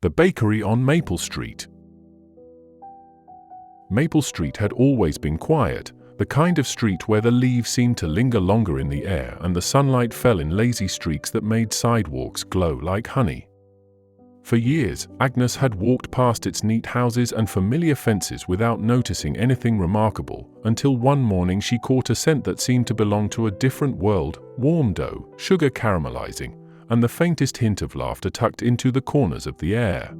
The bakery on Maple Street. Maple Street had always been quiet, the kind of street where the leaves seemed to linger longer in the air and the sunlight fell in lazy streaks that made sidewalks glow like honey. For years, Agnes had walked past its neat houses and familiar fences without noticing anything remarkable, until one morning she caught a scent that seemed to belong to a different world: warm dough, sugar caramelizing, and the faintest hint of laughter tucked into the corners of the air.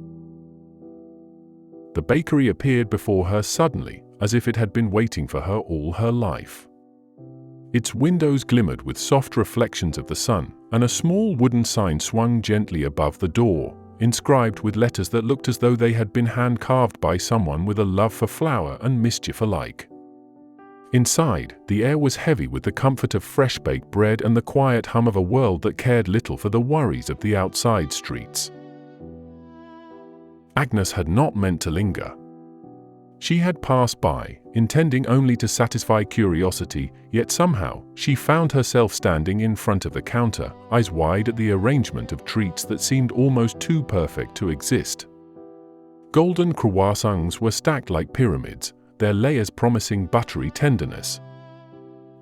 The bakery appeared before her suddenly, as if it had been waiting for her all her life. Its windows glimmered with soft reflections of the sun, and a small wooden sign swung gently above the door, inscribed with letters that looked as though they had been hand-carved by someone with a love for flour and mischief alike. Inside, the air was heavy with the comfort of fresh-baked bread and the quiet hum of a world that cared little for the worries of the outside streets. Agnes had not meant to linger. She had passed by, intending only to satisfy curiosity, yet somehow she found herself standing in front of the counter, eyes wide at the arrangement of treats that seemed almost too perfect to exist. Golden croissants were stacked like pyramids, their layers promising buttery tenderness.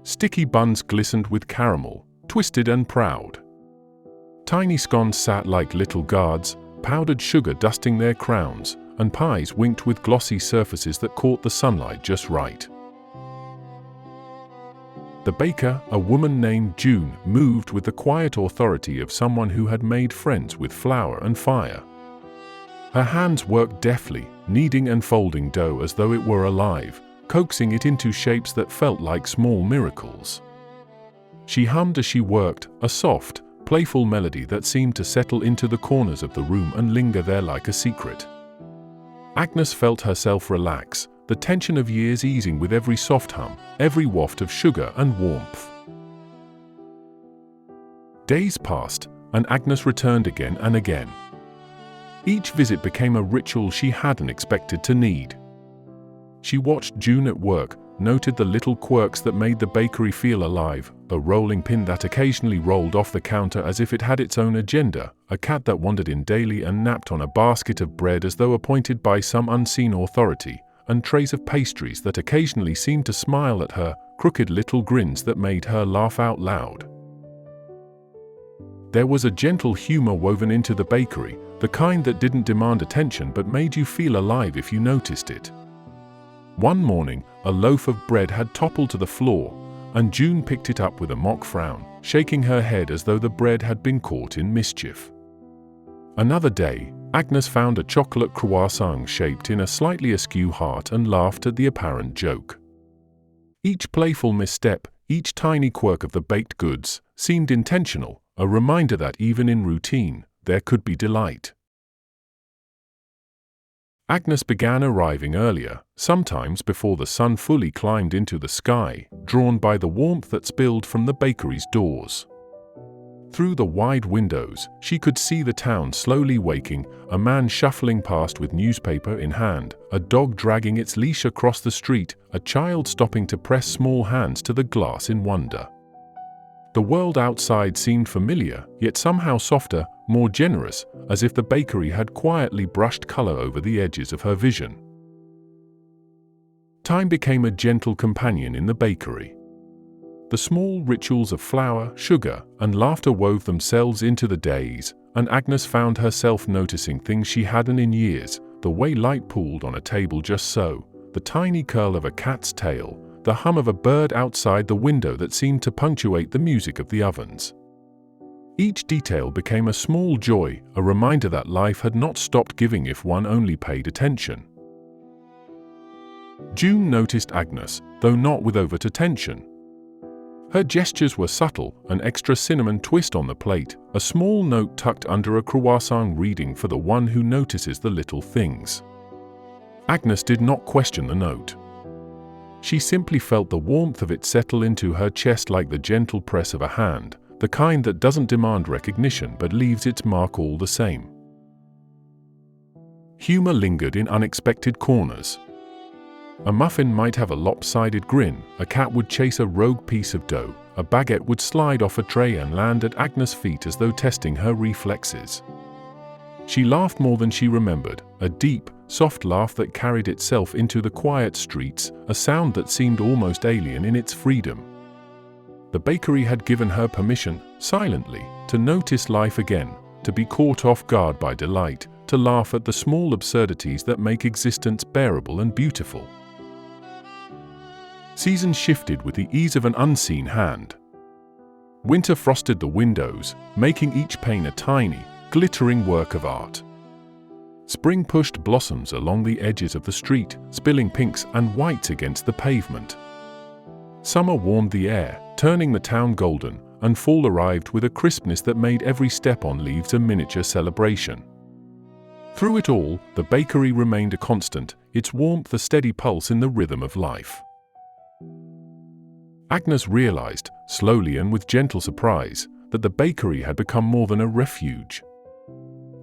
Sticky buns glistened with caramel, twisted and proud. Tiny scones sat like little guards, powdered sugar dusting their crowns, and pies winked with glossy surfaces that caught the sunlight just right. The baker, a woman named June, moved with the quiet authority of someone who had made friends with flour and fire. Her hands worked deftly, kneading and folding dough as though it were alive, coaxing it into shapes that felt like small miracles. She hummed as she worked, a soft, playful melody that seemed to settle into the corners of the room and linger there like a secret. Agnes felt herself relax, the tension of years easing with every soft hum, every waft of sugar and warmth. Days passed, and Agnes returned again and again. Each visit became a ritual she hadn't expected to need. She watched June at work, noted the little quirks that made the bakery feel alive, a rolling pin that occasionally rolled off the counter as if it had its own agenda, a cat that wandered in daily and napped on a basket of bread as though appointed by some unseen authority, and trays of pastries that occasionally seemed to smile at her, crooked little grins that made her laugh out loud. There was a gentle humor woven into the bakery, the kind that didn't demand attention but made you feel alive if you noticed it. One morning, a loaf of bread had toppled to the floor, and June picked it up with a mock frown, shaking her head as though the bread had been caught in mischief. Another day, Agnes found a chocolate croissant shaped in a slightly askew heart and laughed at the apparent joke. Each playful misstep, each tiny quirk of the baked goods, seemed intentional, a reminder that even in routine, there could be delight. Agnes began arriving earlier, sometimes before the sun fully climbed into the sky, drawn by the warmth that spilled from the bakery's doors. Through the wide windows, she could see the town slowly waking, a man shuffling past with newspaper in hand, a dog dragging its leash across the street, a child stopping to press small hands to the glass in wonder. The world outside seemed familiar, yet somehow softer, more generous, as if the bakery had quietly brushed color over the edges of her vision. Time became a gentle companion in the bakery. The small rituals of flour, sugar, and laughter wove themselves into the days, and Agnes found herself noticing things she hadn't in years, the way light pooled on a table just so, the tiny curl of a cat's tail, the hum of a bird outside the window that seemed to punctuate the music of the ovens. Each detail became a small joy, a reminder that life had not stopped giving if one only paid attention. June noticed Agnes, though not with overt attention. Her gestures were subtle, an extra cinnamon twist on the plate, a small note tucked under a croissant reading for the one who notices the little things. Agnes did not question the note. She simply felt the warmth of it settle into her chest like the gentle press of a hand, the kind that doesn't demand recognition but leaves its mark all the same. Humor lingered in unexpected corners. A muffin might have a lopsided grin, a cat would chase a rogue piece of dough, a baguette would slide off a tray and land at Agnes' feet as though testing her reflexes. She laughed more than she remembered, a deep, soft laugh that carried itself into the quiet streets, a sound that seemed almost alien in its freedom. The bakery had given her permission, silently, to notice life again, to be caught off guard by delight, to laugh at the small absurdities that make existence bearable and beautiful. Seasons shifted with the ease of an unseen hand. Winter frosted the windows, making each pane a tiny, glittering work of art. Spring pushed blossoms along the edges of the street, spilling pinks and whites against the pavement. Summer warmed the air, turning the town golden, and fall arrived with a crispness that made every step on leaves a miniature celebration. Through it all, the bakery remained a constant, its warmth a steady pulse in the rhythm of life. Agnes realized, slowly and with gentle surprise, that the bakery had become more than a refuge.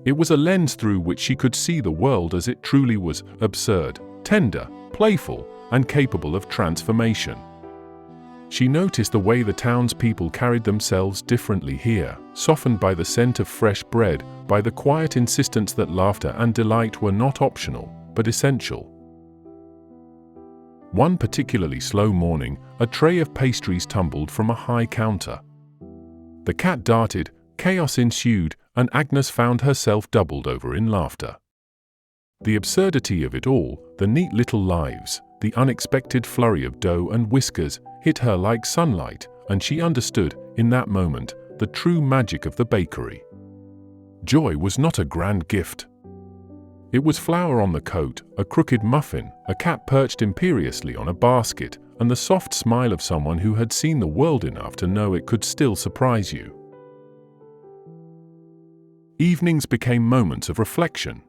It was a lens through which she could see the world as it truly was, absurd, tender, playful, and capable of transformation. She noticed the way the townspeople carried themselves differently here, softened by the scent of fresh bread, by the quiet insistence that laughter and delight were not optional, but essential. One particularly slow morning, a tray of pastries tumbled from a high counter. The cat darted, chaos ensued, and Agnes found herself doubled over in laughter. The absurdity of it all, the neat little lives, the unexpected flurry of dough and whiskers, hit her like sunlight, and she understood, in that moment, the true magic of the bakery. Joy was not a grand gift. It was flour on the coat, a crooked muffin, a cat perched imperiously on a basket, and the soft smile of someone who had seen the world enough to know it could still surprise you. Evenings became moments of reflection.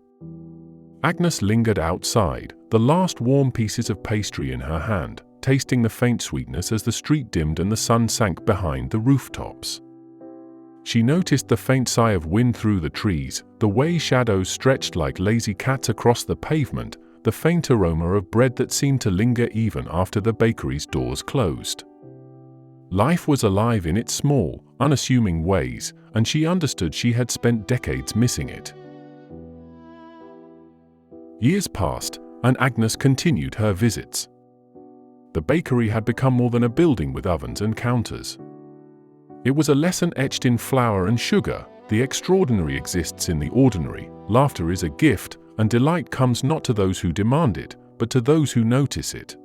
Agnes lingered outside, the last warm pieces of pastry in her hand, tasting the faint sweetness as the street dimmed and the sun sank behind the rooftops. She noticed the faint sigh of wind through the trees, the way shadows stretched like lazy cats across the pavement, the faint aroma of bread that seemed to linger even after the bakery's doors closed. Life was alive in its small, unassuming ways, and she understood she had spent decades missing it. Years passed, and Agnes continued her visits. The bakery had become more than a building with ovens and counters. It was a lesson etched in flour and sugar: the extraordinary exists in the ordinary, laughter is a gift, and delight comes not to those who demand it, but to those who notice it.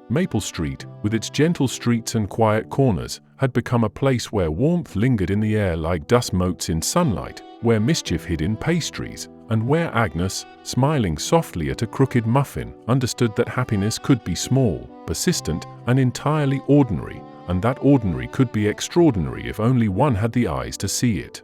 Maple Street, with its gentle streets and quiet corners, had become a place where warmth lingered in the air like dust motes in sunlight, where mischief hid in pastries, and where Agnes, smiling softly at a crooked muffin, understood that happiness could be small, persistent, and entirely ordinary, and that ordinary could be extraordinary if only one had the eyes to see it.